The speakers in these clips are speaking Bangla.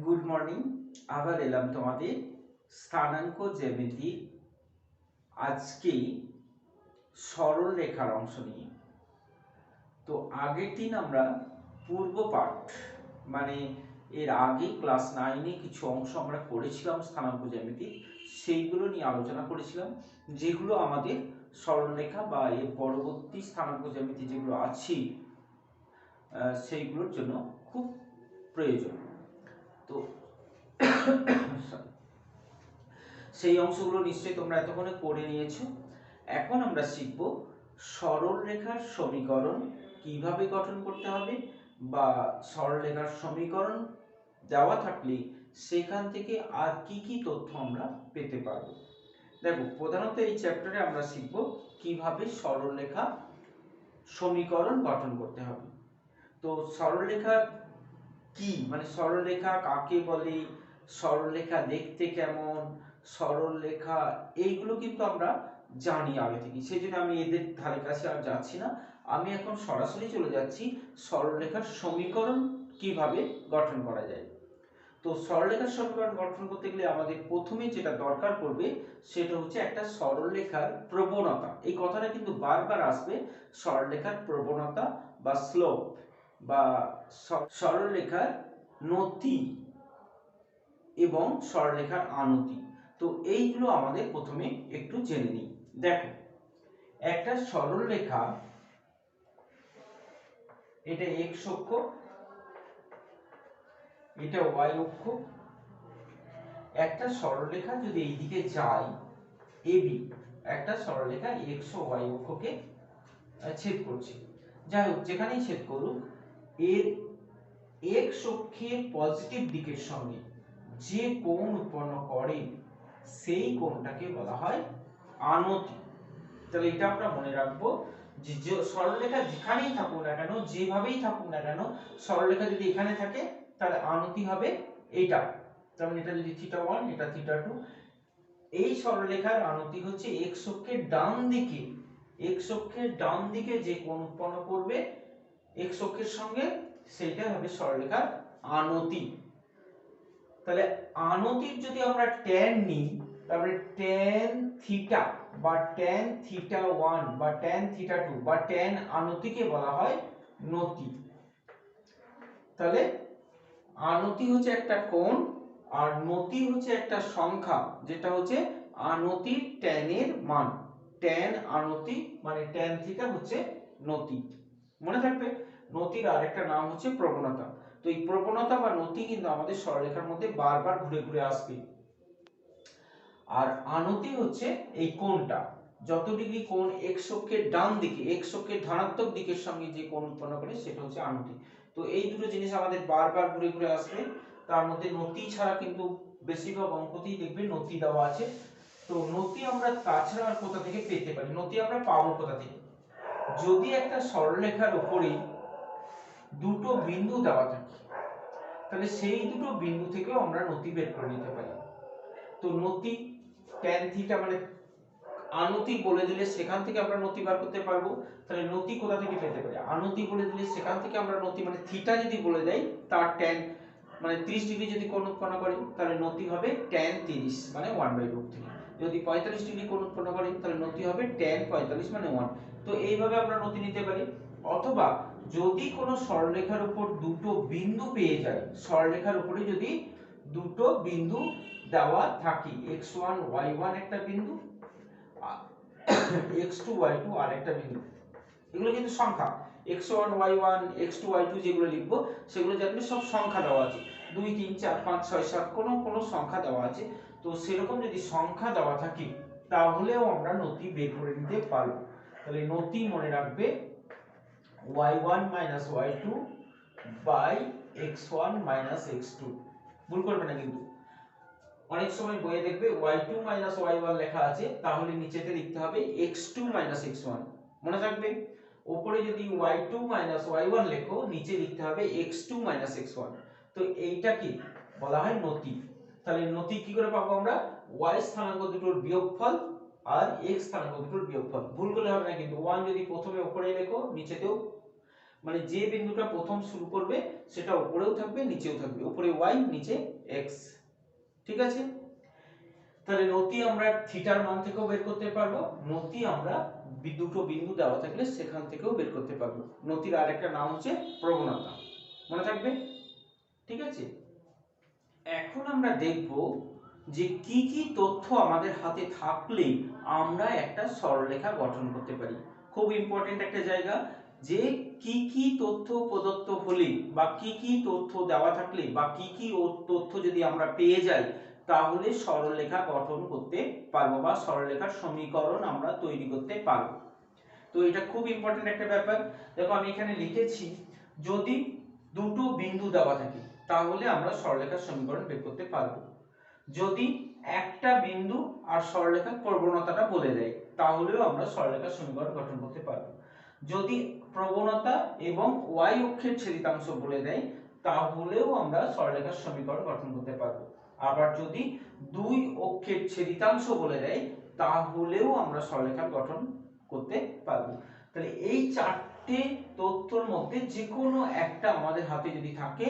Good morning. আবার এলাম তোমাদের স্থানাঙ্ক জ্যামিতি আজকে সরল রেখার অংশ নিয়ে। তো আগের দিন আমরা পূর্ব পাঠ মানে এর আগে ক্লাস 9-এ কিছু অংশ আমরা করেছিলাম স্থানাঙ্ক জ্যামিতি, সেইগুলো নিয়ে আলোচনা করেছিলাম, যেগুলো আমাদের সরলরেখা বা এর পরবর্তী স্থানাঙ্ক জ্যামিতি যেগুলো আছে সেইগুলোর জন্য খুব প্রয়োজন। তো সেই অংশগুলো নিশ্চয়ই তোমরা এতক্ষণে করে নিয়েছো। এখন আমরা শিখব সরলরেখার সমীকরণ কিভাবে গঠন করতে হবে, বা সরলরেখার সমীকরণ দেওয়া থাকলে সেখান থেকে আর কি কি তথ্য আমরা পেতে পারবো। দেখো, প্রধানত এই চ্যাপ্টারে আমরা শিখব কিভাবে সরলরেখা সমীকরণ গঠন করতে হবে। তো সরলরেখা কি, মানে সরলরেখা কাকে বলে, সরলরেখা দেখতে কেমন, সরলরেখা এইগুলো কিন্তু আমরা জানি আগে থেকে, সেই জন্য আমি এদের ধারে কাছে আর যাচ্ছি না। আমি এখন সরাসরি চলে যাচ্ছি সরলরেখার সমীকরণ কিভাবে গঠন করা যায়। তো সরলরেখার সমীকরণ গঠন করতে গেলে আমাদের প্রথমে যেটা দরকার পড়বে সেটা হচ্ছে একটা সরলরেখার প্রবণতা। এই কথাটা কিন্তু বারবার আসবে, সরলরেখার প্রবণতা বা স্লোপ বা সরলরেখার নতি এবং সরলরেখার আনতি। তো এইগুলো আমাদের প্রথমে একটু জেনে নিই। দেখো, একটা সরলরেখা, এটা x অক্ষ, এটা y অক্ষ। একটা সরলরেখা যদি এইদিকে যায় AB, একটা সরলরেখা x ও y অক্ষকে ছেদ করছে। যাই হোক, যেখানেই ছেদ করুক, এর x অক্ষের পজিটিভ দিকের সঙ্গে যে কোণ উৎপন্ন করে সেই কোণটাকে বলা হয় আনতি। তাহলে এটা আমরা মনে রাখবো যে সরলরেখা যেখানেই থাকুক না কেন, যেভাবেই থাকুক না কেন, সরলরেখা যদি এখানে থাকে তাহলে আনতি হবে এইটা। যেমন এটা যদি θ1, এটা θ2। এই সরলরেখার আনতি হচ্ছে x অক্ষের ডান দিকে, x অক্ষের ডান দিকে যে কোণ উৎপন্ন করবে x অক্ষের সঙ্গে, সেটা হবে সরলরেখার আনতি। তাহলে আনতির যদি আমরা tan নিই, তাহলে tan থিটা বা tan θ1 বা tan θ2 বা tan আনতিকে বলা হয় নতি। তাহলে আনতি হচ্ছে একটা কোণ আর নতি হচ্ছে একটা সংখ্যা, যেটা হচ্ছে আনতির tan এর মান। tan আনতি মানে tan থিটা হচ্ছে নতি। মনে থাকবে, নতির আরেকটা নাম হচ্ছে প্রবণতা। তো এই প্রবণতা বা নতি কিন্তু আমাদের সরলরেখার মধ্যে বারবার ঘুরে ঘুরে আসবে। আর আনতি হচ্ছে এই কোণটা, যত ডিগ্রি কোণ x অক্ষের ডান দিকে, x অক্ষের ধনাত্মক দিকের সঙ্গে যে কোণ উৎপন্ন করে সেটা হচ্ছে আনতি। তো এই দুটো জিনিস আমাদের বারবার ঘুরে ঘুরে আসবে। তার মধ্যে নতি ছাড়া কিন্তু বেশিরভাগ অঙ্কতেই দেখবে নতি দেওয়া আছে। তো নতি আমরা তাছাড়া আর কোথা থেকে পেতে পারি, নতি আমরা পাবো কোথা থেকে? যদি একটা সরলরেখার উপরে দুটো বিন্দু দেওয়া থাকে, তাহলে সেই দুটো বিন্দু থেকেও আমরা নতি বের করে নিতে পারি। তো নতি tan থিটা মানে আনতি বলে দিলে সেখান থেকে আমরা নতি বার করতে পারবো। তাহলে নতি কোথা থেকে পেতে পারি? আনতি বলে দিলে সেখান থেকে আমরা নতি মানে থিটা যদি বলে দেই, তার tan মানে 30 ডিগ্রি যদি কোণ উৎপন্ন করে, তাহলে নতি হবে tan 30 মানে 1/√3। যদি 45 ডিগ্রি কোণ উৎপন্ন করে, তাহলে নতি হবে tan 45 মানে 1। তো এইভাবে আমরা নতি নিতে পারি। অথবা যদি কোনো সরলরেখার উপর দুটো বিন্দু পেয়ে যায়, সরলরেখার উপরে যদি দুটো বিন্দু দেওয়া থাকে, x1 y1 একটা বিন্দু, x2 y2 আরেকটা বিন্দু, এগুলো কিন্তু সংখ্যা। x1 y1 x2 y2 যেগুলো লিখবো সেগুলো জানবে সব সংখ্যা দেওয়া আছে, 2 3 4 5 6 7 কোনো সংখ্যা দেওয়া আছে। তো সেরকম যদি সংখ্যা দেওয়া থাকে তাহলেও আমরা নতি বের করে নিতে পারবো। তাহলে নতি মনে রাখবে y1 y2 by x1 x2। ভুল করবে না কিন্তু, অনেক সময় বইয়ে দেখবে y2 y1 লেখা আছে, তাহলে নিচেতে লিখতে হবে x2 x1। মনে থাকবে, উপরে যদি y2 y1 লেখো, নিচে লিখতে হবে x2 x1। তো এইটা কি বলা হয় নতি। তাহলে নতি কি করে পাবো আমরা? y স্থানাঙ্ক দুটোর বিয়োগফল আর x স্থানাঙ্ক দুটোর বিয়োগফল। ভুল করলে হবে না কিন্তু, 1 যদি প্রথমে উপরে লেখো, নিচেতেও মানে যে বিন্দুটা প্রথম শুরু করবে সেটা উপরেও থাকবে নিচেও থাকবে, উপরে y নিচে x। ঠিক আছে, তাহলে নতি আমরা থিটার মান থেকেও বের করতে পারবো, নতি আমরা দুটো বিন্দু দেওয়া থাকলে সেখান থেকেও বের করতে পারবো। নতির আরেকটা নাম হচ্ছে প্রবণতা, মনে থাকবে। ঠিক আছে, এখন আমরা দেখব যে কি কি তথ্য আমাদের হাতে থাকলে আমরা একটা সরলরেখা গঠন করতে পারি। খুব ইম্পর্টেন্ট একটা জায়গা, যে কি কি তথ্য প্রদত্ত হলে বা কি কি তথ্য দেওয়া থাকলে বা কি কি তথ্য যদি আমরা পেয়ে যাই তাহলে সরলরেখা গঠন করতে পারবো বা সরলরেখার সমীকরণ আমরা তৈরি করতে পারবো। তো এটা খুব ইম্পর্টেন্ট একটা ব্যাপার। দেখো আমি এখানে লিখেছি, যদি দুটো বিন্দু দেওয়া থাকে তাহলে আমরা সরলরেখার সমীকরণ বের করতে পারবো। যদি একটা বিন্দু আর সরলরেখার প্রবণতাটা বলে দেয় তাহলেও আমরা সরলরেখার সমীকরণ গঠন করতে পারবো। যদি প্রবণতা এবং y অক্ষের ছেদিতাংশ বলে দেয় তাহলেও আমরা সরলরেখার সমীকরণ গঠন করতে পারবো। আবার যদি দুই অক্ষের ছেদিতাংশ বলে দেয় তাহলেও আমরা সরলরেখা গঠন করতে পারবো। তাহলে এই চারটে তথ্যের মধ্যে যে কোনো একটা আমাদের হাতে যদি থাকে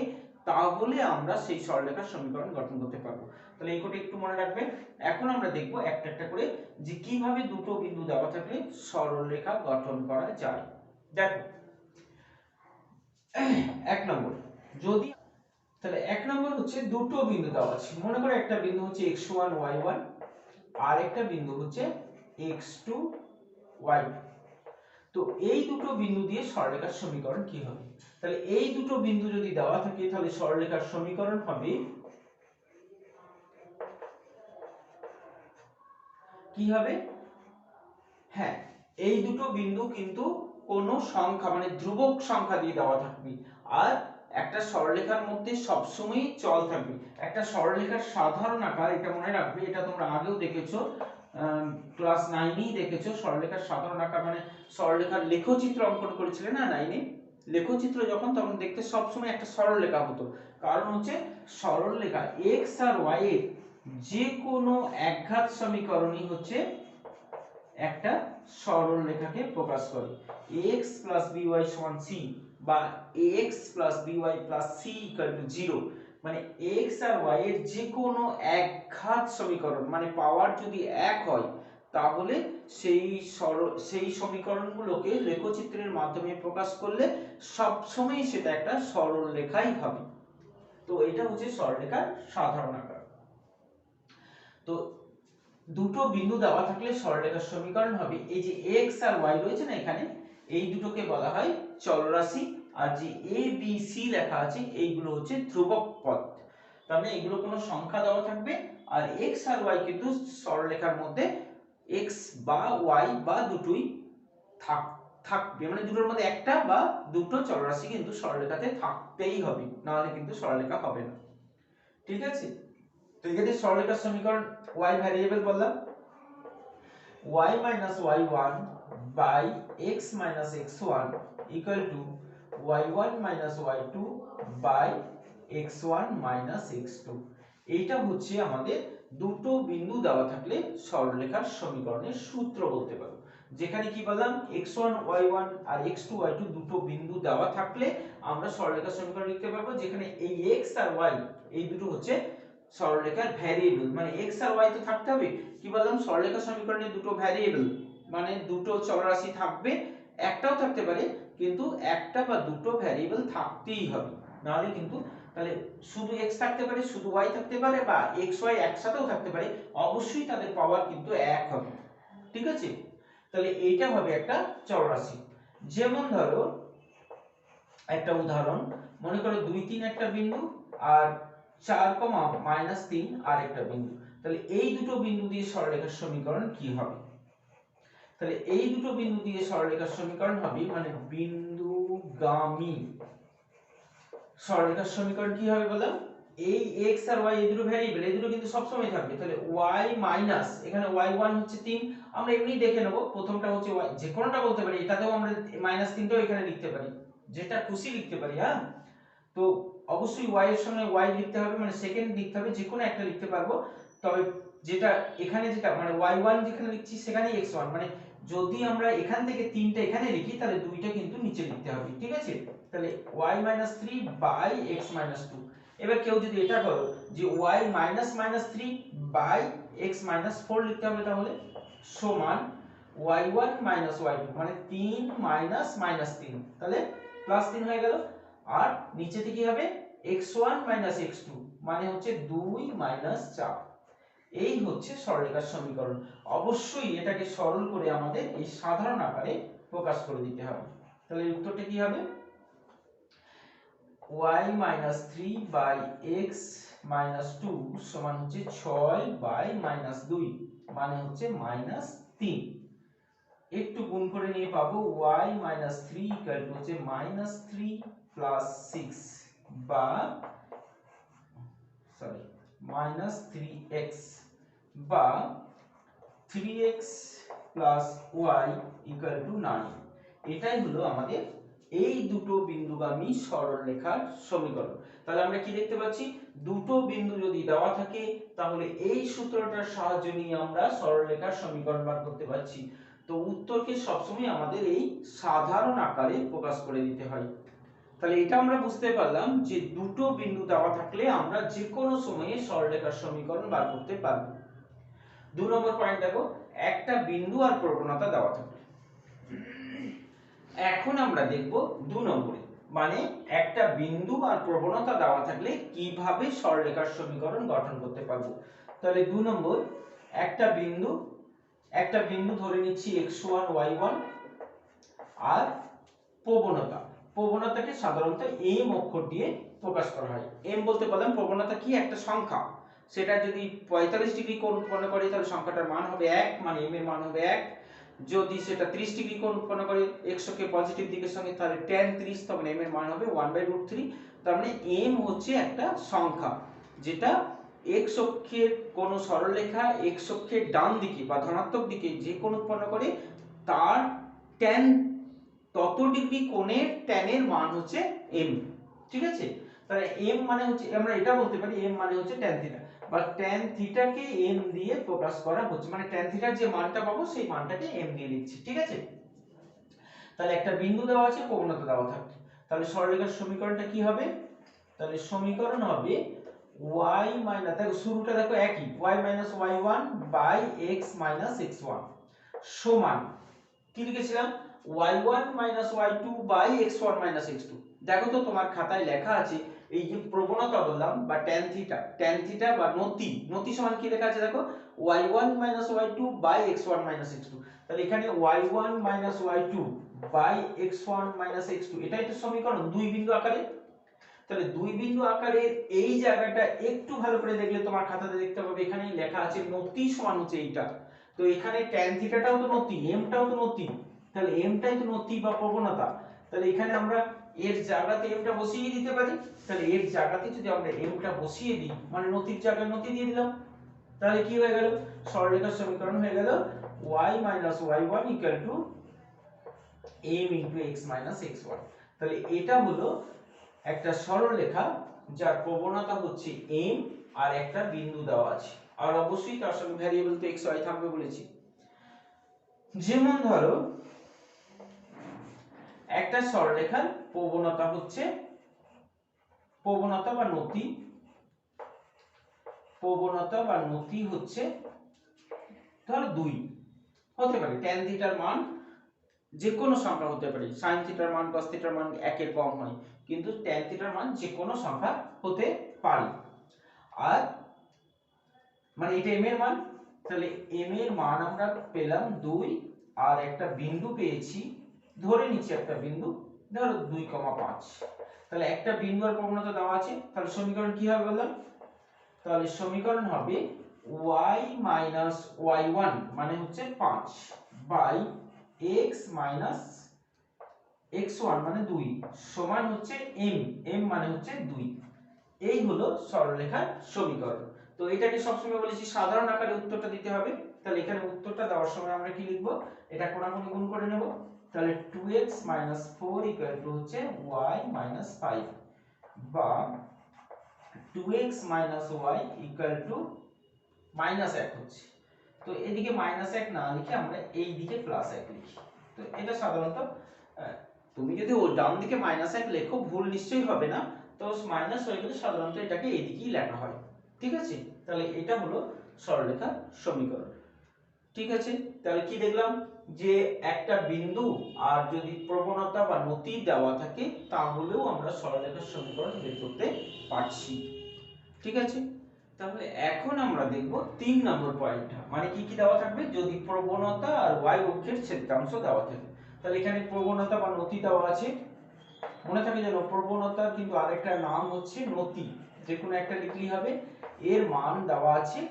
তাহলে আমরা সেই সরলরেখার সমীকরণ গঠন করতে পারবো। তাহলে এই কোটা একটু মনে রাখবেন। এখন আমরা দেখব একটা একটা করে যে কিভাবে দুটো বিন্দু দেওয়া থাকলে সরলরেখা গঠন করা যায়। দেখো এক নম্বর, যদি তাহলে এক নম্বর হচ্ছে দুটো বিন্দু দেওয়া আছে, মনে করো একটা বিন্দু হচ্ছে x1 y1 আর একটা বিন্দু হচ্ছে x2 y2। তো এই দুটো বিন্দু দিয়ে সরলরেখার সমীকরণ কি হবে? তাহলে এই দুটো বিন্দু যদি দেওয়া থাকে তাহলে সরলরেখার সমীকরণ হবে কি হবে? হ্যাঁ, এই দুটো বিন্দু কিন্তু কোন সংখ্যা মানে ধ্রুবক সংখ্যা দিয়ে দেওয়া থাকবে, আর একটা সরলরেখার মধ্যে সবসময় চল থাকবে। একটা সরলরেখার সাধারণ আকার, এটা মনে রাখবে, এটা তোমরা আগেও দেখেছো, ক্লাস 9এই দেখেছো। সরলরেখার সাধারণ আকার মানে সরলরেখার লেখচিত্র অঙ্কন করেছিলে না 9এ? লেখচিত্র যখন তখন দেখতে সবসময় একটা সরলরেখা হতো, কারণ হচ্ছে সরলরেখা x আর y এর যে কোনো একঘাত সমীকরণই হচ্ছে একটা সরলরেখাকে প্রকাশ করে। ax by = c বা ax by + c = 0, মানে x আর y এর যে কোনো একঘাত সমীকরণ মানে পাওয়ার যদি এক হয় তাহলে সেই সমীকরণগুলোকে লেখচিত্রের মাধ্যমে প্রকাশ করলে সব সময় সেটা একটা সরলরেখাই হবে। তো এটা হচ্ছে সরলরেখার সাধারণ আকার। তো দুটো বিন্দু দেওয়া থাকলে সরলরেখার সমীকরণ হবে, এই যে x আর y রয়েছে না এখানে, এই দুটোকে বলা হয় চলরাশি, আর যে a b c লেখা আছে এইগুলো হচ্ছে ধ্রুবক পদ। তার মানে এগুলো কোনো সংখ্যা দেওয়া থাকবে, আর x আর y কিন্তু সরলরেখার মধ্যে x বা y বা দুটোই থাকবে, মানে দুটোর মধ্যে একটা বা দুটো চলরাশি কিন্তু সরলরেখাতে থাকতেই হবে, না হলে কিন্তু সরলরেখা হবে না। ঠিক আছে, তো এখানে সরলরেখার সমীকরণ y ভ্যারিয়েবল বললাম, y - y1 by x - x1 equal to y1 - y2 by x1 - x2। এইটা হচ্ছে আমাদের দুটো বিন্দু দেওয়া থাকলে সরলরেখার সমীকরণের সূত্র বলতে পারো। যেখানে কি বললাম, x1 y1 আর x2 y2 দুটো বিন্দু দেওয়া থাকলে আমরা সরলরেখার সমীকরণ লিখতে পারবো, যেখানে এই x আর y এই দুটো হচ্ছে সরলরেখার ভ্যারিয়েবল, মানে x আর y তো থাকতে হবে। কি বললাম, সরলরেখার সমীকরণে দুটো ভ্যারিয়েবল মানে দুটো চলরাশি থাকবে, একটাও থাকতে পারে কিন্তু একটা বা দুটো ভ্যারিয়েবল থাকতেই হবে, নাহলে কিন্তু তাহলে শুধু x থাকতে পারে, শুধু y থাকতে পারে, বা x y একসাথেও থাকতে পারে, অবশ্যই তাদের পাওয়ার কিন্তু এক হবে। ঠিক আছে, তাহলে এইটা হবে একটা চলরাশি। যেমন ধরো একটা উদাহরণ, মনে করো 2 3 একটা বিন্দু আর 4, -3 আর একটা বিন্দু। তাহলে এই দুটো বিন্দু দিয়ে সরলরেখার সমীকরণ কি হবে? তাহলে এই দুটো বিন্দু দিয়ে সরলরেখার সমীকরণ হবে, মানে বিন্দুগামী সরলরেখার সমীকরণ কি হবে বলো? এই x আর y এই দুটো ভ্যারিয়েবল, এই দুটো কিন্তু সব সময় থাকবে। তাহলে y মাইনাস এখানে y1 হচ্ছে 3, আমরা এমনি দেখে নেব, প্রথমটা হচ্ছে y, যে কোনোটা বলতে পারি, এটাতেও আমরা -3টাও এখানে লিখতে পারি, যেটা খুশি লিখতে পারি। হ্যাঁ, তো অবশ্যই y এর সঙ্গে y লিখতে হবে, মানে সেকেন্ড লিখতে হবে, যে কোনো একটা লিখতে পারবো। তবে যেটা এখানে যেটা মানে y1 যেখানে লিখছি সেখানেই x1, মানে যদি আমরা এখান থেকে 3টা এখানে লিখি তাহলে 2টা কিন্তু নিচে লিখতে হবে, ঠিক আছে? তাহলে y - 3 বাই x - 2। এবার কেউ যদি এটা করো যে y - 3 বাই x - 4 লিখতে হবে, তাহলে সমান y1 - y2 মানে 3 - -3, তাহলে +3 হয়ে গেল। আর নিচেতে কি হবে x1 - x2 মানে হচ্ছে 2 - 4। এই হচ্ছে সরলরেখার সমীকরণ। অবশ্যই এটাকে সরল করে আমাদের এই সাধারণ আকারে প্রকাশ করে দিতে হবে। তাহলে উত্তরটা কি হবে? y - 3 বাই x - 2 সমান হচ্ছে 6 বাই -2 মানে হচ্ছে -3। একটু গুণ করে নিয়ে পাবো y - 3 হচ্ছে -3 প্লাস 6 বা -3x বা 3x plus y equal to 9। এটাই হলো আমাদের এই দুটো বিন্দুগামী সরলরেখার সমীকরণ। তাহলে আমরা কি দেখতে পাচ্ছি, দুটো বিন্দু যদি দেওয়া থাকে তাহলে এই সূত্রটার সাহায্য নিয়ে আমরা সরলরেখার সমীকরণ বার করতে পারছি। তো উত্তরকে সবসময় আমাদের এই সাধারণ আকারে প্রকাশ করে দিতে হয়। তাহলে এটা আমরা বুঝতে পারলাম যে দুটো বিন্দু দেওয়া থাকলে আমরা যে কোনো সময়ে সরলরেখার সমীকরণ বার করতে পারবো। 2 নম্বর পয়েন্ট দেখো, একটা বিন্দু আর প্রবণতা দেওয়া থাকলে। এখন আমরা দেখব 2 নম্বরে, মানে একটা বিন্দু আর প্রবণতা দেওয়া থাকলে কিভাবে সরলরেখার সমীকরণ গঠন করতে পারবো। তাহলে 2 নম্বর, একটা বিন্দু ধরে নিচ্ছি x1 y1 আর প্রবণতাকে সাধারণত m অক্ষর দিয়ে প্রকাশ করা হয়। m বলতে বললাম প্রবণতা কি, একটা সংখ্যা। সেটা যদি 45 ডিগ্রি কোণ উৎপন্ন করে তাহলে সংখ্যাটার মান হবে 1, মানে m এর মান হবে 1। যদি সেটা 30 ডিগ্রি কোণ উৎপন্ন করে x অক্ষে পজিটিভ দিকের সঙ্গে তাহলে tan 30, তখন m এর মান হবে 1/√3। তার মানে m হচ্ছে একটা সংখ্যা যেটা x অক্ষের কোন সরলরেখা x অক্ষের ডান দিকে বা ধনাত্মক দিকে যে কোণ উৎপন্ন করে তার tan তত ডিগ্রি কোণের tan এর মান হচ্ছে m, ঠিক আছে? তাহলে m মানে হচ্ছে, আমরা এটা বলতে পারি m মানে হচ্ছে tan থিটা, বা tan থিটা কে m দিয়ে প্রকাশ করা হচ্ছে, মানে tan থিটার যে মানটা পাবো সেই মানটাকে m দিয়ে লিখছি, ঠিক আছে? তাহলে একটা বিন্দু দেওয়া আছে, প্রবণতা দেওয়া থাকবে, তাহলে সরলরেখার সমীকরণটা কি হবে? তাহলে সমীকরণ হবে y মাইনাস, দেখো শুরুটা দেখো একই, y - y1 by x - x1 সমান কি লিখেছিলাম, y1 - y2 by x1 - x2। দেখো তো তোমার খাতায় লেখা আছে এই যে প্রবণতা বললাম বা tan থিটা বা নতি সমান কি লেখা আছে দেখো, y1 - y2 by x1 - x2। তাহলে এখানে y1 - y2 by x1 - x2 এটাই তো সমীকরণ দুই বিন্দু আকারে। তাহলে দুই বিন্দু আকারের এই জায়গাটা একটু ভালো করে দেখলে তোমার খাতাতে দেখতে পাবে এখানে লেখা আছে নতি সমান হচ্ছে এইটা। তো এখানে tan থিটাটাও তো নতি, m টাও তো নতি, তাহলে m টাই তো নতি বা প্রবণতা। তাহলে এখানে আমরা এর জায়গাতে m টা বসিয়ে দিতে পারি। তাহলে এর জায়গাতে যদি আমরা m টা বসিয়ে দিই মানে নতির জায়গায় নতি দিয়ে দিলাম, তাহলে কি হয়ে গেল, সরলরেখার সমীকরণ হয়ে গেল y - y1 m * x - x1। তাহলে এটা হলো একটা সরলরেখা যার প্রবণতা হচ্ছে m আর একটা বিন্দু দেওয়া আছে, আর অবশ্যই তার সঙ্গে ভ্যারিয়েবল তো x y থাকবে বলেছি। যেমন ধরো একটা সরলরেখার প্রবণতা হচ্ছে, প্রবণতা বা নতি হচ্ছে ধরো 2 হতে পারে, tan থিটার মান যে কোনো সংখ্যা হতে পারে, sin থিটার মান cos থিটার মান একের কম হয়, কিন্তু tan থিটার মান যে কোনো সংখ্যা হতে পারে। আর মানে এটা m এর মান, তাহলে m এর মান আমরা পেলাম 2 আর একটা বিন্দু পেয়েছি, ধরে নিচ্ছি একটা বিন্দু ধরো 2,5। তাহলে একটা বিন্দু আর প্রবণতা দেওয়া আছে, তাহলে সমীকরণ কি হবে বললাম, তাহলে সমীকরণ হবে y - y1 মানে হচ্ছে 5 বাই x - x1 মানে 2 সমান হচ্ছে m মানে হচ্ছে 2। এই হলো সরলরেখার সমীকরণ। তো এটাকে সবসময় বলেছি সাধারণ আকারে উত্তরটা দিতে হবে। তাহলে এখানে উত্তরটা দেওয়ার সময় আমরা কি লিখব, এটা কোণাকুণি গুণ করে নেব। তাহলে 2x - 4 হচ্ছে y - 5 বা 2x - y -1 হচ্ছে, তো এদিকে -1 না লিখে আমরা এই দিকে +1 লিখি। তো এটা সাধারণত তুমি যদি ও ডান দিকে -1 লেখো ভুল নিশ্চয়ই হবে না, তো মাইনাস হয়ে গেলে সাধারণত এটাকে এইদিকেই লেখা হয়। ঠিক আছে, তাহলে এটা হলো সরলরেখার সমীকরণ। ঠিক আছে, তাহলে কি দেখলাম যে একটা বিন্দু আর যদি প্রবণতা বা নতি দেওয়া থাকে তাহলেও আমরা সরলরেখার সমীকরণ বের করতে পারছি। ঠিক আছে, তাহলে এখন আমরা দেখব 3 নম্বর পয়েন্টটা, মানে কি কি দেওয়া থাকবে, যদি প্রবণতা আর y অক্ষের ছেদাংশ দেওয়া থাকে। তাহলে এখানে প্রবণতা বা নতি দেওয়া আছে, মনে থাকে যেন প্রবণতার কিন্তু আরেকটা নাম হচ্ছে নতি, যে কোনো একটা লিখলেই হবে। এর মান দেওয়া আছে,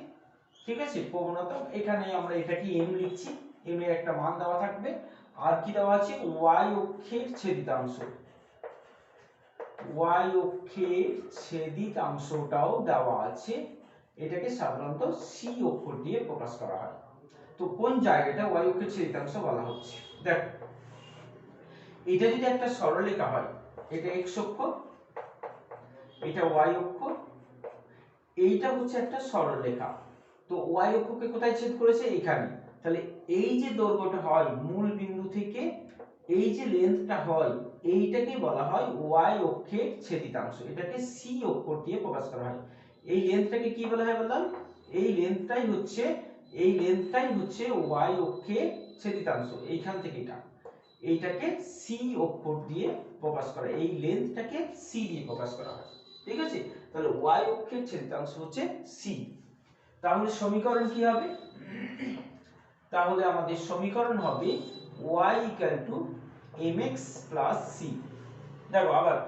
ঠিক আছে, প্রবণতা এখানে আমরা এটাকে m লিখছি, m এর একটা মান দেওয়া থাকবে। আর কি দেওয়া আছে, y অক্ষের ছেদিতাংশ, y অক্ষের ছেদিতাংশটাও দেওয়া আছে। এটাকে সাধারণত c অক্ষর দিয়ে প্রকাশ করা হয়। তো কোন জায়গাটা y অক্ষের ছেদিতাংশ বলা হচ্ছে, দেখো এটা যদি একটা সরলরেখা হয়, এটা x অক্ষ, এটা y অক্ষ, এইটা হচ্ছে একটা সরলরেখা। তো y অক্ষকে কোথায় ছেদ করেছে, এখানে। তাহলে এই যে দৈর্ঘ্যটা হয় মূল বিন্দু থেকে এই যে লেন্থটা হয়, এইটাকে বলা হয় y অক্ষের ছেদিতাংশ। এটাকে c অক্ষর দিয়ে প্রকাশ করা হয়। এই লেন্থটাকে কি বলা হয় বললাম, এই লেন্থটাই হচ্ছে y অক্ষের ছেদিতাংশ। এইখান থেকে এইটাকে c অক্ষর দিয়ে প্রকাশ করা, এই লেন্থটাকে c দিয়ে প্রকাশ করা হয়। ঠিক আছে, তাহলে y অক্ষের ছেদিতাংশ হচ্ছে c। তাহলে সমীকরণ কি হবে, তাহলে আমাদের সমীকরণ হবে y mx c। দেখো আবার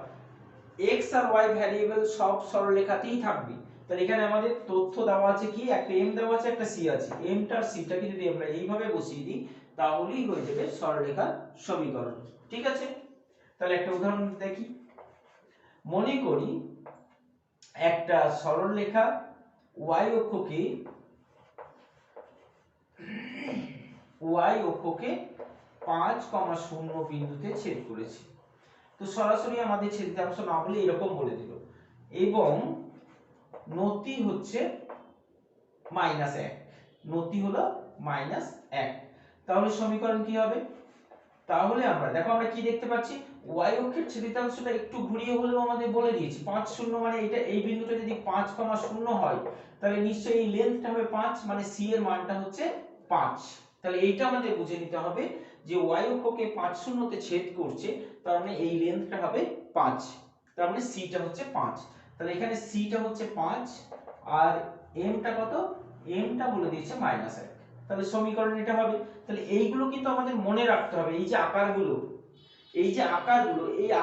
x আর y ভ্যারিয়েবল সব সরলরেখাতেই থাকবে। তাহলে এখানে আমাদের তথ্য দেওয়া আছে কি, একটা m দেওয়া আছে, একটা c আছে। m টার c টাকে যদি আমরা এইভাবে বসিয়ে দিই তাহলেই হয়ে যাবে সরলরেখার সমীকরণ। ঠিক আছে, তাহলে একটা উদাহরণ দেখি। মনে করি একটা সরলরেখা y অক্ষকে y অক্ষকে 5,0 বিন্দুতে ছেদ করেছে। তো সরাসরি আমাদের ছেদিতাংশ না বলে এরকম বলে দিল, এবং নতি হচ্ছে -1, নতি হলো -1। তাহলে সমীকরণ কি হবে, তাহলে আমরা দেখো আমরা কি দেখতে পাচ্ছি, y অক্ষের ছেদিতাংশটা একটু ঘুরিয়ে হলেও আমাদের বলে দিয়েছি 5,0, মানে এটা এই বিন্দুটা যদি 5,0 হয় তাহলে নিশ্চয়ই এই লেন্থটা হবে 5, মানে c এর মানটা হচ্ছে 5। তাহলে এইটা আমাদের বুঝে নিতে হবে যে y অক্ষকে 5,0 তে ছেদ করছে, তার মানে এই লেন্থটা হবে 5, তার মানে c টা হচ্ছে 5। তাহলে এখানে c টা হচ্ছে 5 আর m টা কত, m টা বলে দিয়েছে -1। তাহলে সমীকরণ এটা হবে। তাহলে এইগুলো কিন্তু আমাদের মনে রাখতে হবে, এই যে আকারগুলো, এই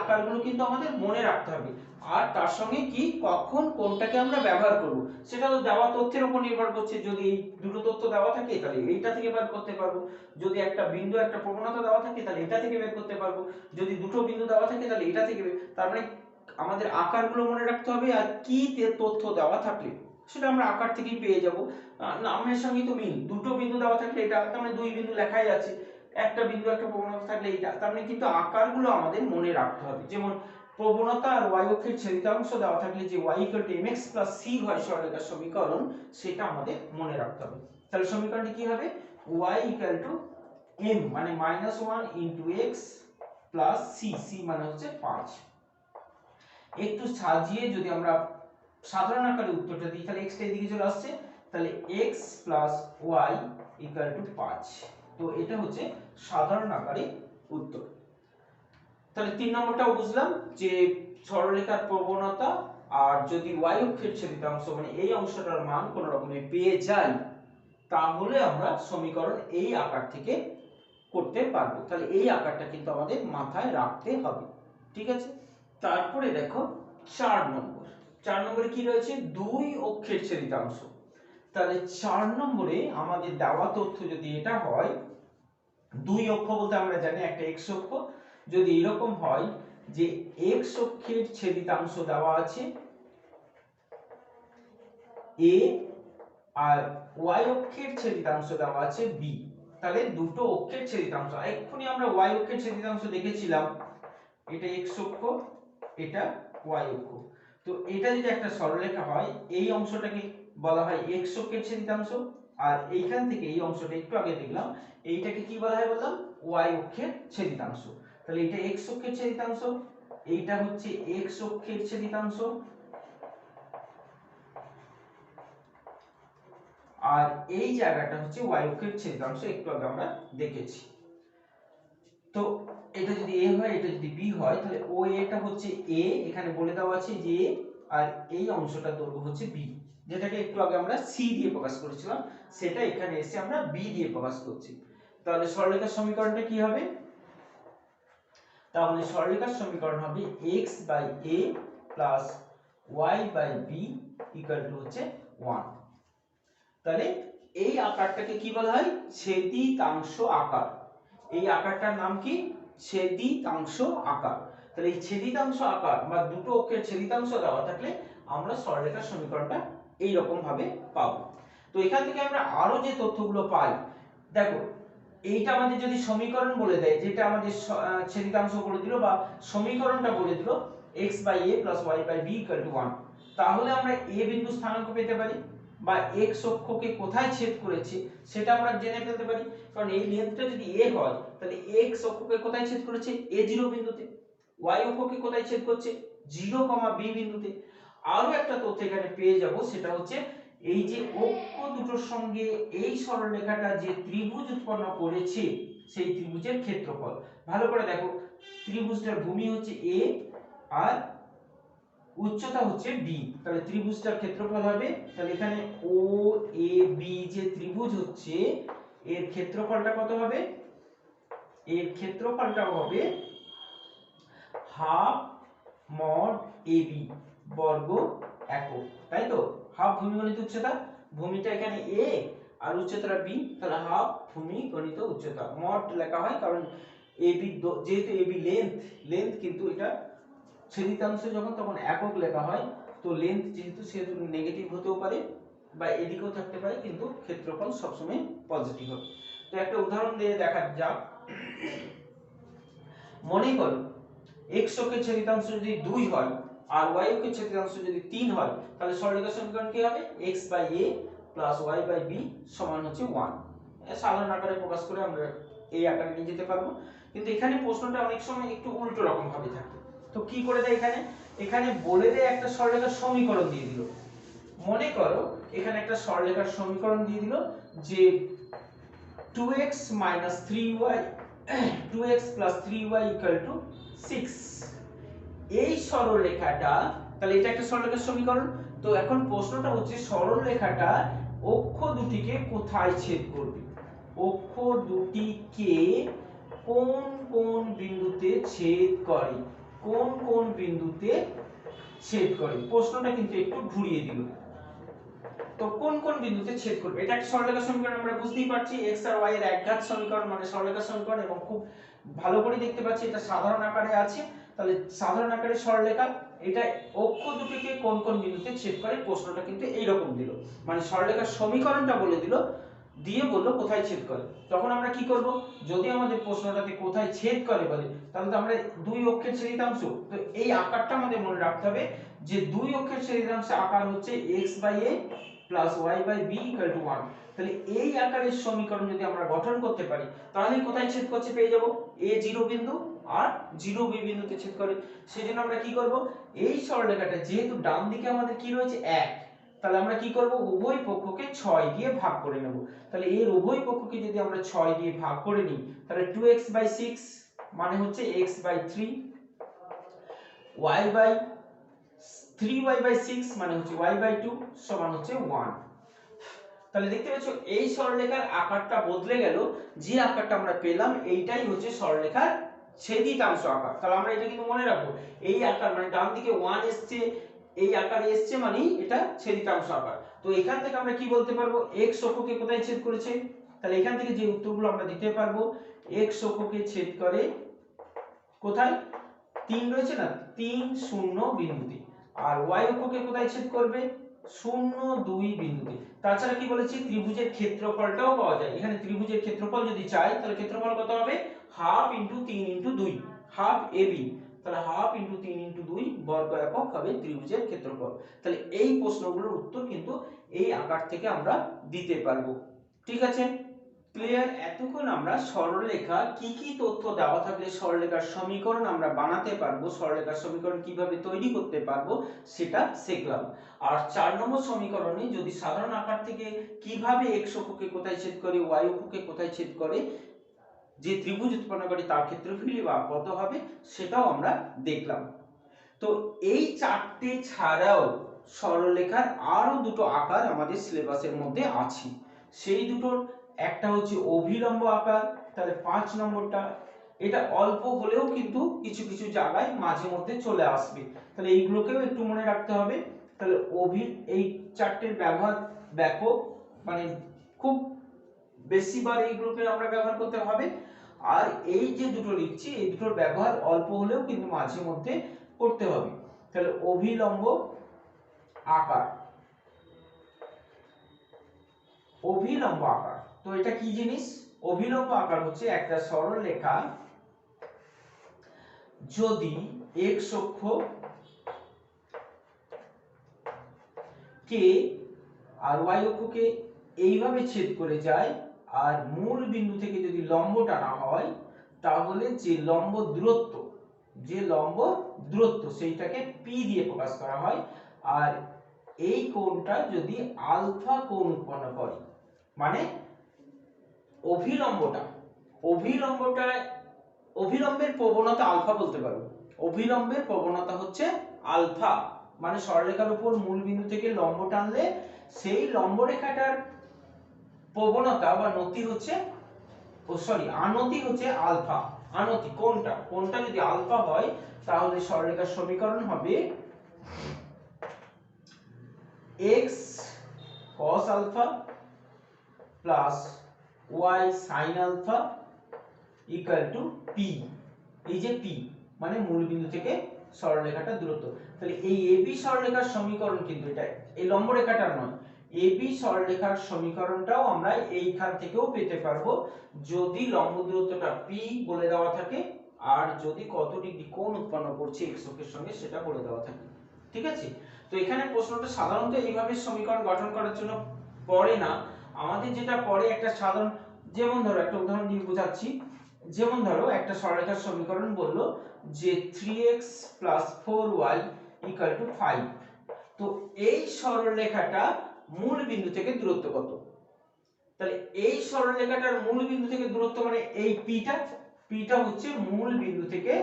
আকারগুলো কিন্তু আমাদের মনে রাখতে হবে। আর তার সঙ্গে কি কখন কোনটাকে আমরা ব্যবহার করব সেটা তো দেওয়া তথ্যের উপর নির্ভর করছে। যদি এই দুটো তথ্য দেওয়া থাকে তাহলে এইটা থেকে বের করতে পারবো, যদি একটা বিন্দু একটা প্রবণতা দেওয়া থাকে তাহলে এটা থেকে বের করতে পারবো, যদি দুটো বিন্দু দেওয়া থাকে তাহলে এটা থেকে তার মানে আমাদের আকারগুলো মনে রাখতে হবে। আর কি তথ্য দেওয়া থাকলে সেটা আমরা আকার থেকেই পেয়ে যাব। নামের সঙ্গে তো মিল, দুটো বিন্দু দেওয়া থাকলে এটা, তার মানে দুই বিন্দু লেখাই আছে। একটা বিন্দু একটা প্রবণতা থাকলে এইটা, তার মানে কিন্তু আকারগুলো আমাদের মনে রাখতে হবে। যেমন প্রবণতা আর y অক্ষের ছেদিতাংশ দেওয়া থাকলে যে y mx c হয় সরলরেখার সমীকরণ, সেটা আমাদের মনে রাখতে হবে। তাহলে সমীকরণটি কি হবে, y m মানে -1 x c, c মানে হচ্ছে 5। একটু সাজিয়ে যদি আমরা সাধারণ আকারে উত্তরটা দিই তাহলে x টা এদিকে চলে আসছে, তাহলে x y 5। তো এটা হচ্ছে সাধারণ আকারে উত্তর। তাহলে 3 নম্বরটাও বুঝলাম যে সরলরেখার প্রবণতা আর যদি y অক্ষের ছেদিতাংশ মানে এই অংশটার মান কোন রকমে পেয়ে যাই তাহলে আমরা সমীকরণ এই আকার থেকে করতে পারবো। তাহলে এই আকারটা কিন্তু আমাদের মাথায় রাখতে হবে। ঠিক আছে, তারপরে দেখো 4 নম্বরে কি রয়েছে, দুই অক্ষের ছেদিতাংশ। তাহলে 4 নম্বরে আমাদের দেওয়া তথ্য যদি এটা হয়, দুই অক্ষ বলতে আমরা জানি একটা x অক্ষ, যদি এরকম হয় যে x অক্ষের ছেদিতাংশ দেওয়া আছে a আর y অক্ষের ছেদিতাংশ দেওয়া আছে b, তাহলে দুটো অক্ষের ছেদিতাংশ। এক্ষুনি আমরা y অক্ষের ছেদিতাংশ দেখেছিলাম, এটা x অক্ষ, এটা y অক্ষ। তো এটা যদি একটা সরলরেখা হয়, এই অংশটাকে বলা হয় x অক্ষের ছেদিতাংশ আর এইখান থেকে এই অংশটা একটু আগে দেখলাম, এইটাকে কি বলা হয় বললাম, y অক্ষের ছেদিতাংশ। তাহলে এটা x অক্ষের ছেদিতাংশ, এইটা হচ্ছে x অক্ষের ছেদিতাংশ, আর এই জায়গাটা হচ্ছে y অক্ষের ছেদিতাংশ, একটু আগে আমরা দেখেছি। তো এটা যদি a হয়, এটা যদি b হয়, তাহলে ও এটা হচ্ছে a, এখানে বলে দেওয়া আছে যে a, আর এই অংশটা দৈর্ঘ্য হচ্ছে b, যেটাকে একটু আগে আমরা c দিয়ে প্রকাশ করেছিলাম, সেটা এখানে এসে আমরা b দিয়ে প্রকাশ করছি। তাহলে সরলরেখার সমীকরণটা কি হবে? তাহলে সরলরেখার সমীকরণ হবে x by a plus y by b equal to হচ্ছে 1। তাহলে এই আকারটাকে কি বলা হয়? ছেদিতাংশ আকার। এই আকারটার নাম কি? ছেদিতাংশ আকার। তাহলে এই ছেদিতাংশ আকার বা দুটো অক্ষের ছেদিতাংশ দেওয়া থাকলে আমরা সরলরেখার সমীকরণটা এই রকম ভাবে পাবো। তো এখান থেকে আমরা আরো যে তথ্যগুলো পাই, দেখো এইটা আমাদের যদি সমীকরণ বলে দেয়, যেটা আমাদের ছেদিতাংশ বলে দিল বা সমীকরণটা বলে দিল x by a plus y by b equal to 1, তাহলে আমরা a বিন্দু স্থানাঙ্ক পেতে পারি বা x অক্ষকে কোথায় ছেদ করেছে সেটা আমরা জেনে ফেলতে পারি। কারণ এই লেন্থটা যদি a হয়, তাহলে x অক্ষকে কোথায় ছেদ করেছে? a0 বিন্দুতে। y অক্ষকে কোথায় ছেদ করছে? 0, b বিন্দুতে। আরো একটা তথ্য এখানে পেয়ে যাব, সেটা হচ্ছে এই যে অক্ষ দুটোর সঙ্গে এই সরলরেখাটা যে ত্রিভুজ উৎপন্ন করেছে, সেই ত্রিভুজের ক্ষেত্রফল। ভালো করে দেখো, ত্রিভুজটার ভূমি হচ্ছে a আর উচ্চতা হচ্ছে b, তাহলে ত্রিভুজটার ক্ষেত্রফল হবে, তাহলে এখানে ও এ বি যে ত্রিভুজ হচ্ছে, এর ক্ষেত্রফলটা কত হবে? এর ক্ষেত্রফলটা হবে হাফ মড ab বর্গ একক, তাই তো? হাফ ভূমি গণিত উচ্চতা, ভূমিটা এখানে a আর উচ্চতাটা b, তাহলে হাফ ভূমি গণিত উচ্চতা। মড লেখা হয় কারণ ab যেহেতু ab লেন্থ কিন্তু এটা ছেদিতাংশ যখন তখন একক লেখা হয়, তো লেন্থ যেহেতু সেহেতু নেগেটিভ হতেও পারে বা এদিকেও থাকতে পারে, কিন্তু ক্ষেত্রফল সবসময় পজিটিভ হবে। তো একটা উদাহরণ দিয়ে দেখা যাক। মনে করো x অক্ষের ছেদিতাংশ যদি 2 হয় আর y অক্ষের ছেদিতাংশ যদি 3 হয়, তাহলে সরলরেখার সমীকরণ কি হবে? x by a plus y by b সমান হচ্ছে 1। সাধারণ আকারে প্রকাশ করে আমরা এই আকারে নিয়ে যেতে পারবো, কিন্তু এখানে প্রশ্নটা অনেক সময় একটু উল্টো রকম ভাবে থাকে। তো কি করে দেয় এখানে? এখানে বলে দেয় একটা সরলরেখার সমীকরণ দিয়ে দিল। মনে করো এখানে একটা সরলরেখার সমীকরণ দিয়ে দিল যে 2x 3y 2x 3y 6। এই সরলরেখাটা, তাহলে এটা একটা সরলরেখার সমীকরণ। তো এখন প্রশ্নটা হচ্ছে সরলরেখাটা অক্ষ দুটিকে কোথায় ছেদ করবে? অক্ষ দুটিকে কোন কোন বিন্দুতে ছেদ করে? কোন কোন বিন্দুতে ছেদ করে? প্রশ্নটা কিন্তু একটু ঘুরিয়ে দিল। তো কোন কোন বিন্দুতে ছেদ করবে? এটা একটা সরলরেখার সমীকরণ, আমরা বুঝতেই পারছি x আর y এর একঘাত সমীকরণ মানে সরলরেখার সমীকরণ, এবং খুব ভালো করে দেখতে পাচ্ছি এটা সাধারণ আকারে আছে। তাহলে সাধারণ আকারে সরলরেখা, এটা অক্ষ দুটিকে কোন কোন বিন্দুতে ছেদ করে, প্রশ্নটা কিন্তু এই রকম দিল, মানে সরলরেখার সমীকরণটা বলে দিল, দিয়ে বললো কোথায় ছেদ করে। তখন আমরা কি করব? যদি আমাদের প্রশ্নটাতে কোথায় ছেদ করে বলে, তাহলে তো আমরা দুই অক্ষের ছেদিতাংশ, তো এই আকারটা আমাদের মনে রাখতে হবে যে দুই অক্ষের ছেদিতাংশের আকার হচ্ছে x by a plus y by b equal to 1। তাহলে এই আকারের সমীকরণ যদি আমরা গঠন করতে পারি, তাহলে কোথায় ছেদ করছে পেয়ে যাব? a0 বিন্দু আর 0b বিন্দুতে ছেদ করে। সেজন্য আমরা কি করব? এই সরলরেখাটা যেহেতু ডান দিকে আমাদের কি রয়েছে 1, তাহলে আমরা কি করব? উভয় পক্ষকে 6 দিয়ে ভাগ করে নেব। তাহলে এর উভয় পক্ষকে যদি আমরা 6 দিয়ে ভাগ করে নিই, তাহলে 2x বাই 6 মানে হচ্ছে x by 3, y by 3y by 6 মানে হচ্ছে y বাই 2 সমান হচ্ছে 1। তাহলে দেখতে পাচ্ছ এই সরলরেখার আকারটা বদলে গেল, যে আকারটা আমরা পেলাম এইটাই হচ্ছে সরলরেখার ছেদিতাংশ আকার। তাহলে আমরা এটা কিন্তু মনে রাখবো, এই আকার মানে ডান দিকে 1 এসছে, এই আকারে এসছে মানে এটা ছেদিতাংশ আকার। তো এখান থেকে আমরা কি বলতে পারবো? x অক্ষকে কোথায় ছেদ করেছে? তাহলে এখান থেকে যে উত্তরগুলো আমরা দিতে পারবো, x অক্ষকে ছেদ করে কোথায়? 3 রয়েছে না, 3 0 বিন্দুতে। আর y অক্ষকে কোথায় ছেদ করবে? 0 2 বিন্দুতে। তাছাড়া কি বলেছি? ত্রিভুজের ক্ষেত্রফলটাও পাওয়া যায়। এখানে ত্রিভুজের ক্ষেত্রফল যদি চাই, তাহলে ক্ষেত্রফল কত হবে? Half into 3 into 2, half ab। তাহলে হাফ ইনটু 3 ইনটু 2 বর্গ একক হবে ত্রিভুজের ক্ষেত্রফল। তাহলে এই প্রশ্নগুলোর উত্তর কিন্তু এই আকার থেকে আমরা দিতে পারবো। ঠিক আছে, ক্লিয়ার? এতক্ষণ আমরা সরলরেখা কি কি তথ্য দেওয়া থাকলে সরলরেখার সমীকরণ আমরা বানাতে পারবো, সরলরেখার সমীকরণ কিভাবে তৈরি করতে পারবো সেটা শিখলাম। আর 4 নম্বর সমীকরণে যদি সাধারণ আকার থেকে কিভাবে x অক্ষকে কোথায় ছেদ করে y অক্ষকে কোথায় ছেদ করে যে ত্রিভুজ উৎপন্ন করে তার ক্ষেত্রফল বা কত হবে সেটাও আমরা দেখলাম। তো এই 4টে ছাড়াও সরলরেখার আরো দুটো আকার আমাদের সিলেবাসের মধ্যে আছে। সেই দুটোর একটা হচ্ছে অভিলম্ব আকার, তাহলে 5 নম্বরটা। এটা অল্প হলেও কিন্তু কিছু কিছু জায়গায় মাঝে মধ্যে চলে আসবে, তাহলে এইগুলোকেও একটু মনে রাখতে হবে। তাহলে এই 4টের ব্যবহার ব্যাপক, মানে খুব বেশিবার এইগুলোকে আমরা ব্যবহার করতে হবে। আর এই যে দুটো লিখছি এই দুটোর ব্যবহার অল্প হলেও কিন্তু মাঝে মধ্যে করতে হবে। তাহলে অভিলম্ব আকার, অভিলম্ব আকার, তো এটা কি জিনিস? অভিলম্ব আকার হচ্ছে একটা সরল রেখা যদি x অক্ষ কে আর y অক্ষকে এইভাবে ছেদ করে যায় আর মূল বিন্দু থেকে যদি লম্ব টানা হয় তাহলে যে লম্ব দূরত্ব সেইটাকে p দিয়ে প্রকাশ করা হয়। আর এই কোণটা যদি আলফা কোণ উৎপন্ন করে, মানে অভিলম্বের প্রবণতা আলফা বলতে পারো। অভিলম্বের প্রবণতা হচ্ছে আলফা, মানে সরলরেখার উপর মূল বিন্দু থেকে লম্ব টানলে সেই লম্ব রেখাটার প্রবণতা বা আনতি হচ্ছে আলফা। আনতি কোণটা যদি আলফা হয় তাহলে সরলরেখার সমীকরণ হবে x cos alpha plus y sin alpha equal to p। এই যে p মানে মূল বিন্দু থেকে সরলরেখাটার দূরত্ব। তাহলে এই AB সরলরেখার সমীকরণ কিন্তু এটা এই লম্ব রেখাটার নয়, AB সরলরেখার সমীকরণটাও আমরা এইখান থেকেও পেতে পারবো যদি লম্ব দূরত্বটা p বলে দেওয়া থাকে আর যদি কত ডিগ্রি কোণ উৎপন্ন করছে x অক্ষের সঙ্গে সেটা বলে দেওয়া থাকে। ঠিক আছে, তো এখানে প্রশ্নটা সাধারণত এইভাবে সমীকরণ গঠন করার জন্য পড়ে না, আমাদের যেটা পড়ে একটা সাধারণ, যেমন ধরো একটা উদাহরণ দিয়ে বোঝাচ্ছি। যেমন ধরো একটা সরলরেখার সমীকরণ বললো যে 3x + 4y = 5। তো এই সরলরেখাটা মূল বিন্দু থেকে দূরত্ব কত? তাহলে এই সরলরেখাটার মূল বিন্দু থেকে দূরত্ব মানে এই পিটা হচ্ছে মূল বিন্দু থেকে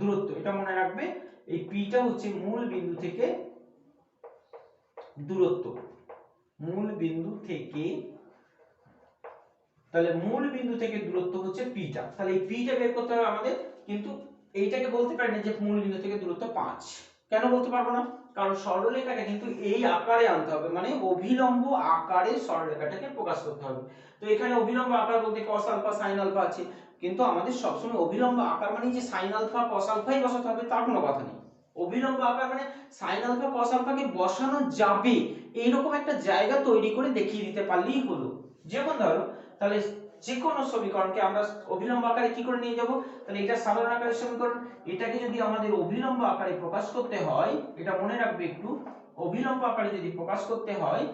দূরত্ব, এটা মনে রাখবে। এই পিটা হচ্ছে মূল বিন্দু থেকে দূরত্ব, মূল বিন্দু থেকে, তাহলে মূল বিন্দু থেকে দূরত্ব হচ্ছে পিটা। তাহলে এই পিটা বের করতে হবে আমাদের, কিন্তু এইটাকে বলতে পারি না যে মূল বিন্দু থেকে দূরত্ব 5। কেন বলতে পারবো না? কারণ সরলরেখাটা কিন্তু এই আকারে আনতে হবে, মানে অভিলম্ব আকারে সরলরেখাটাকে প্রকাশ করতে হবে। তো এখানে অভিলম্ব আকার বলতে cos আলফা sin আলফা আছে, কিন্তু আমাদের সবসময় অভিলম্ব আকার মানে যে sin আলফা cos আলফাই বসাতে হবে তার কোনো কথা নেই। অভিলম্ব আকার মানে sin আলফা cos আলফাকে বসানো যাবে এইরকম একটা জায়গা তৈরি করে দেখিয়ে দিতে পারলেই হলো। যেমন ধরো, তাহলে যে কোনো সমীকরণকে আমরা অভিলম্ব আকারে কি করে নিয়ে যাব? তাহলে এটা সাধারণ আকারের সমীকরণ, এটাকে যদি আমাদের অভিলম্ব আকারে প্রকাশ করতে হয়, এটা মনে রাখবে একটু, অভিলম্ব আকারে যদি প্রকাশ করতে হয়,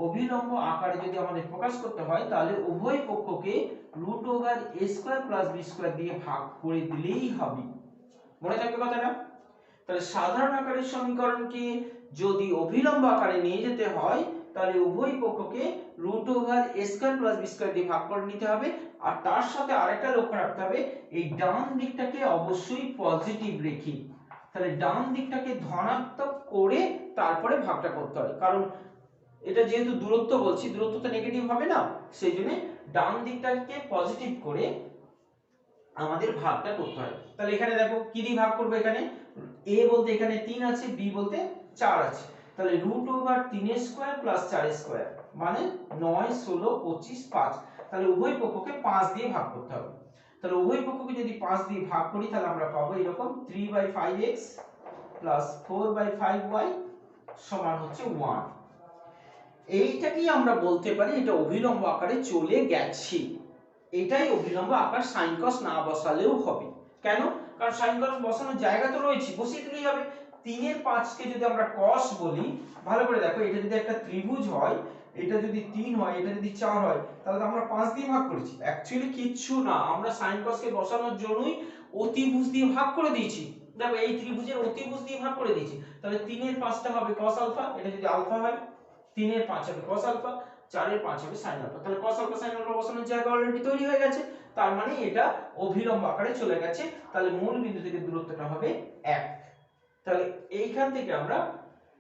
অভিলম্ব আকারে যদি আমাদের প্রকাশ করতে হয় তাহলে উভয় পক্ষকে √a² + b² দিয়ে ভাগ করে দিলেই হবে। মনে থাকবে কথাটা? তাহলে সাধারণ আকারের সমীকরণকে যদি অভিলম্ব আকারে নিয়ে যেতে হয় তাহলে উভয় পক্ষকে √a² + b² দিয়ে ভাগ করে নিতে হবে। আর তার সাথে আরেকটা লক্ষ্য রাখতে হবে, এই ডান দিকটাকে অবশ্যই পজিটিভ রেখে, তাহলে ডান দিকটাকে ধনাত্মক করে তারপরে ভাগটা করতে হয়, কারণ এটা যেহেতু দূরত্ব বলছি, দূরত্ব তো নেগেটিভ হবে না, সেই জন্য ডান দিকটাকে পজিটিভ করে আমাদের ভাগটা করতে হয়। তাহলে এখানে দেখো কি দিয়ে ভাগ করব, এখানে a বলতে এখানে 3 আছে, b বলতে 4 আছে, তাহলে √3² + 4² মানে 9 16 25 5। তাহলে উভয় পক্ষকে 5 দিয়ে ভাগ করতে হবে। তাহলে উভয় পক্ষকে যদি 5 দিয়ে ভাগ করি তাহলে আমরা পাবো এরকম 3/5x + 4/5y = 1। এইটাকেই আমরা বলতে পারি এটা অভিলম্ব আকারে চলে গেছে। এটাই অভিলম্ব আকার, sin cos না বসালেও হবে। কেন? কারণ sin cos বসানোর জায়গা তো রয়েছে, বসিয়ে দিলেই হবে। 3 এর 5 কে যদি আমরা cos বলি, ভালো করে দেখো, এটা যদি একটা ত্রিভুজ হয়, এটা যদি 3 হয়, এটা যদি 4 হয়, তাহলে তো আমরা 5 দিয়ে ভাগ করেছি। অ্যাকচুয়ালি কিচ্ছু না, আমরা sin cos কে বসানোর জন্যই অতিভুজ দিয়ে ভাগ করে দিয়েছি। দেখো এই ত্রিভুজের অতিভুজ দিয়ে ভাগ করে দিয়েছি, তাহলে 3 এর 5টা হবে cos আলফা, এটা যদি আলফা হয় 3 এর 5 হবে cos আলফা, 4 এর 5 হবে sin আলফা। তাহলে cos আলফা sin আলফা বসানোর জায়গা অলরেডি তৈরি হয়ে গেছে, তার মানে এটা অভিলম্ব আকারে চলে গেছে। তাহলে মূল বিন্দু থেকে দূরত্বটা হবে 1। তাহলে এইখান থেকে আমরা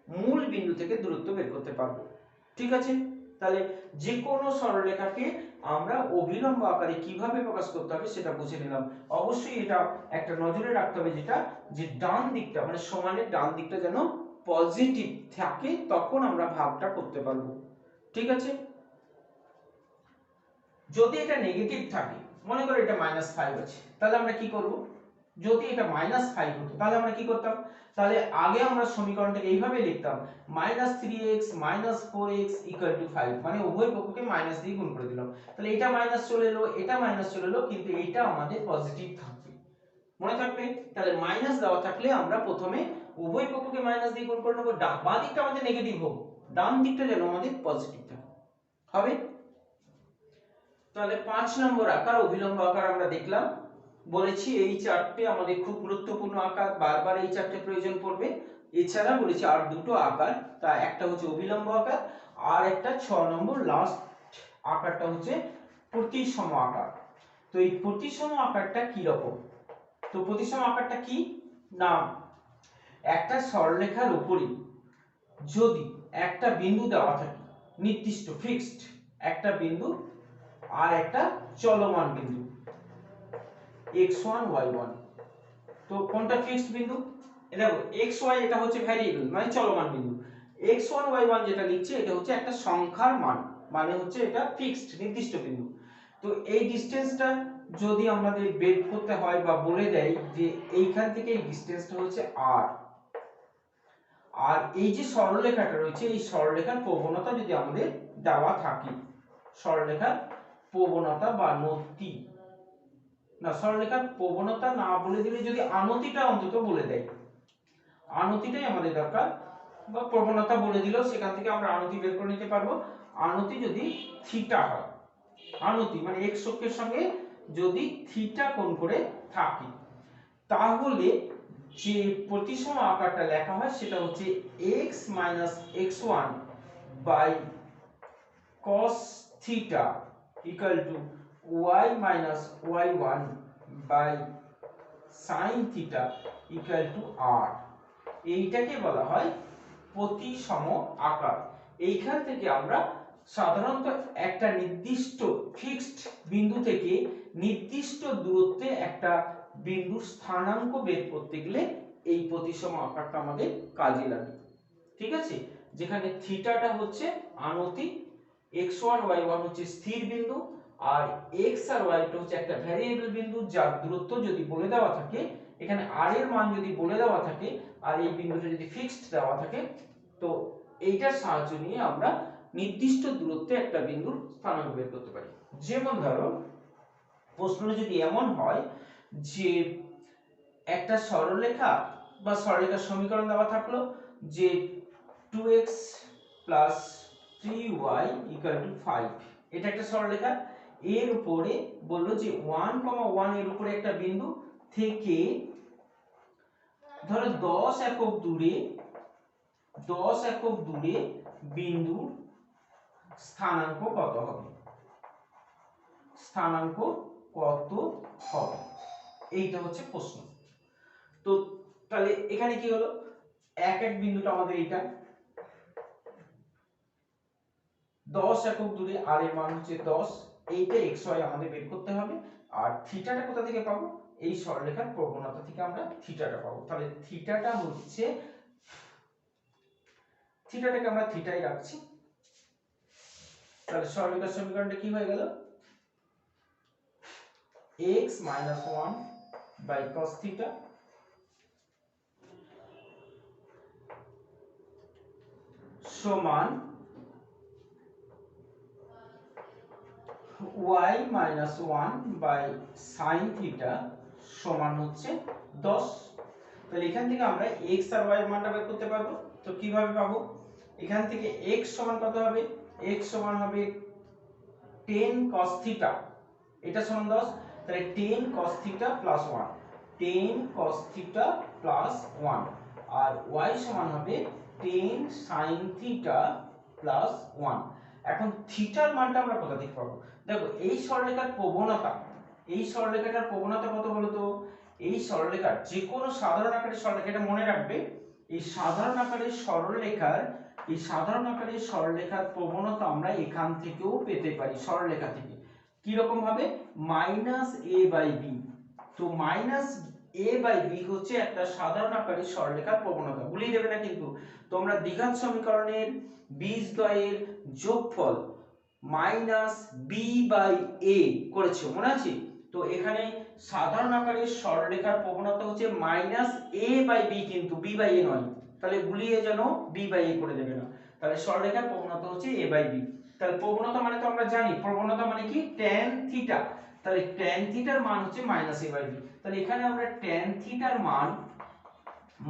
মূল বিন্দু থেকে দূরত্ব বের করতে পারবো। ঠিক আছে, তাহলে যে কোনো সরলরেখাকে আমরা অভিলম্ব আকারে কিভাবে প্রকাশ করতে হবে সেটা বুঝে নিলাম। অবশ্যই এটা একটা নজরে রাখতে হবে, যেটা যে ডান দিকটা মানে সমানের ডান দিকটা যেন পজিটিভ থাকে, তখন আমরা ভাগটা করতে পারবো। ঠিক আছে, যদি এটা নেগেটিভ থাকে, মনে করো এটা -5 আছে, তাহলে আমরা কি করব? যদি এটা -5 হতো তাহলে আমরা কি করতাম? তাহলে আগে আমরা সমীকরণটাকে এইভাবে লিখতাম, -3x - 4x = 5, মানে উভয় পক্ষকে মাইনাস দিয়ে গুণ করে দিলাম। তাহলে এটা মাইনাস চলে এলো, এটা মাইনাস চলে এলো, কিন্তু এটা আমাদের পজিটিভ থাকবে, মনে থাকবে। তাহলে মাইনাস দেওয়া থাকলে আমরা প্রথমে উভয় পক্ষকে মাইনাস দিয়ে গুণ করে নেব, বাঁ দিকটা আমাদের নেগেটিভ হোক, ডান দিকটা যেন আমাদের পজিটিভ থাকে, হবে। তাহলে 5 নম্বর আকার অভিলম্ব আকার আমরা দেখলাম। বলেছি এই চারটে আমাদের খুব গুরুত্বপূর্ণ আকার, বারবার এই চারটে প্রয়োজন পড়বে। এছাড়া বলেছি আর দুটো আকার, তা একটা হচ্ছে অভিলম্ব আকার, আর একটা 6 নম্বর লাস্ট আকারটা হচ্ছে প্রতিসম আকার। তো এই প্রতিসম আকারটা কি রকম? তো প্রতিসম আকারটা কি না, একটা সরলরেখার উপরে যদি একটা বিন্দু দেওয়া থাকে, নির্দিষ্ট ফিক্সড একটা বিন্দু আর একটা চলমান বিন্দু x1 y1, তো কোনটা ফিক্সড বিন্দু? দেখো xy এটা হচ্ছে ভ্যারিয়েবল মানে চলমান বিন্দু, x1 y1 যেটা লিখছে এটা হচ্ছে একটা সংখ্যার মান, মানে হচ্ছে এটা ফিক্সড নির্দিষ্ট বিন্দু। তো এই ডিসটেন্সটা যদি আমাদের বের করতে হয় বা বলে দেয় যে এইখান থেকে এই ডিসটেন্সটা হচ্ছে r, আর এই যে সরলরেখাটা রয়েছে এই সরলরেখার প্রবণতা যদি আমাদের দেওয়া থাকে, সরলরেখার প্রবণতা বা নতি, না সরলরেখার প্রবণতা না বলে দিলে যদি আনতিটা অন্তত বলে দেয়, আনতিটাই আমাদের দরকার, বা প্রবণতা বলে দিলেও সেখান থেকে আমরা আনতি বের করে নিতে পারবো। আনতি যদি থিটা হয়, আনতি মানে x অক্ষের সঙ্গে যদি থিটা কোণ করে থাকে, তাহলে যে প্রতিসম আকারটা লেখা হয় সেটা হচ্ছে x - x1 by cos theta equal to y - y1 by sin theta equal to r। এইটাকে বলা হয় প্রতিসম আকার। এইখান থেকে আমরা সাধারণত একটা নির্দিষ্ট ফিক্সড বিন্দু থেকে নির্দিষ্ট দূরত্বে একটা বিন্দুর স্থানাঙ্ক বের করতে গেলে এই প্রতিসম আকারটা আমাদের কাজে লাগে। ঠিক আছে, যেখানে থিটাটা হচ্ছে আনতি, x1 y1 হচ্ছে স্থির বিন্দু, আর x আর y টা হচ্ছে একটা ভ্যারিয়েবল বিন্দু যার দূরত্ব যদি বলে দেওয়া থাকে, এখানে r এর মান যদি বলে দেওয়া থাকে আর এই বিন্দুটা যদি ফিক্সড দেওয়া থাকে, তো এইটার সাহায্য নিয়ে আমরা নির্দিষ্ট দূরত্বে একটা বিন্দুর স্থানাঙ্ক বের করতে পারি। যেমন ধরো প্রশ্নটা যদি এমন হয় যে একটা সরলরেখা বা সরলরেখার সমীকরণ দেওয়া থাকলো যে 2x + 3y = 5, এটা একটা সরলরেখা, এর উপরে বললো যে 1, 1 এর উপরে একটা বিন্দু থেকে ধরো 10 একক দূরে বিন্দুর স্থানাঙ্ক কত হবে, স্থানাঙ্ক কত হবে, এইটা হচ্ছে প্রশ্ন। তো তাহলে এখানে কি হলো, এক বিন্দুটা আমাদের এইটা 10 একক দূরে, আর এর মান হচ্ছে 10, এইটা xy আমাদের বের করতে হবে। আর থিটাটা কোথা থেকে পাবো? এই সরলরেখার প্রবণতা থেকে আমরা থিটাটা পাবো। তাহলে থিটাটা হচ্ছে, থিটাটাকে আমরা থিটাই রাখছি। তাহলে সরলরেখার সমীকরণটা কি হয়ে গেল, x - 1 বাই cos থিটা সমান y - 1 বাই sin থিটা সমান হচ্ছে 10। তাহলে এখান থেকে আমরা x আর y এর মানটা বের করতে পারবো। তো কিভাবে পাবো? এখান থেকে x সমান কত হবে, x সমান হবে 10 cos থিটা, এটা সমান 10, তাহলে 10 cos theta plus 1, 10 cos theta plus 1, আর y সমান হবে 10 sin থিটা প্লাস 1। এখন থিটার মানটা আমরা কোথা থেকে পাবো? দেখো এই সরলরেখার প্রবণতা, এই সরলরেখাটার প্রবণতা কত বলো তো? এই সরলরেখার যে কোনো সাধারণ আকারের সরলরেখা, এটা মনে রাখবে, এই সাধারণ আকারের সরলরেখার, এই সাধারণ আকারের সরলরেখার প্রবণতা আমরা এখান থেকেও পেতে পারি, সরলরেখা থেকে। কি রকম ভাবে? -a/b। তো -a/b হচ্ছে একটা সাধারণ আকারের সরলরেখার প্রবণতা, ভুলিয়ে দেবে না কিন্তু। তোমরা দ্বিঘাত সমীকরণের বীজদ্বয়ের যোগফল -b/a করেছো, মনে আছে? তো এখানে সাধারণ আকারের সরলরেখার প্রবণতা হচ্ছে -a/b, কিন্তু b/a নয়, তাহলে ভুলিয়ে যেন b/a করে দেবে না। তাহলে সরলরেখার প্রবণতা হচ্ছে a/b। তাহলে প্রবণতা মানে তো আমরা জানি, প্রবণতা মানে কি? tan theta. তাহলে tan থিটার মান হচ্ছে -a/b। তাহলে এখানে আমরা tan থিটার মান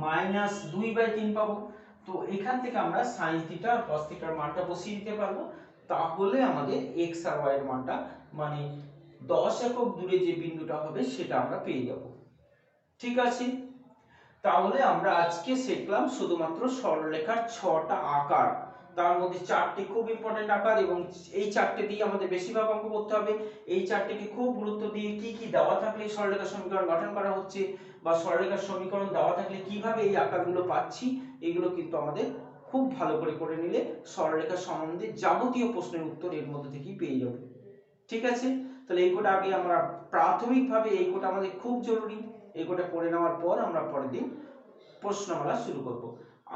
-2/3 পাবো। তো এখান থেকে আমরা sin থিটা আর cos থিটার মানটা বসিয়ে দিতে পারবো। তাহলে আমাদের x আর y এর মানটা, মানে 10 একক দূরে যে বিন্দুটা হবে সেটা আমরা পেয়ে যাব। ঠিক আছে, তাহলে আমরা আজকে শিখলাম শুধুমাত্র সরলরেখার 6টা আকার, তার মধ্যে 4টি খুব ইম্পর্টেন্ট আকার, এবং এই 4টে দিয়ে আমাদের বেশিরভাগ অঙ্ক করতে হবে। এই 4টিকে খুব গুরুত্ব দিয়ে কি কি দেওয়া থাকলে সরলরেখার সমীকরণ গঠন করা হচ্ছে, বা সরলরেখার সমীকরণ দেওয়া থাকলে কিভাবে এই আকারগুলো পাচ্ছি, এগুলো কিন্তু আমাদের খুব ভালো করে করে নিলে সরলরেখা সম্বন্ধে যাবতীয় প্রশ্নের উত্তর এর মধ্যে থেকেই পেয়ে যাবে। ঠিক আছে, তাহলে এই কোটা আগে আমরা প্রাথমিকভাবে, এই কোটা আমাদের খুব জরুরি, এই কোটা পড়ে নেওয়ার পর আমরা পরের দিন প্রশ্নমালা শুরু করব।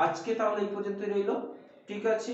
আজকে তাহলে এই পর্যন্ত রইল। ঠিক আছে।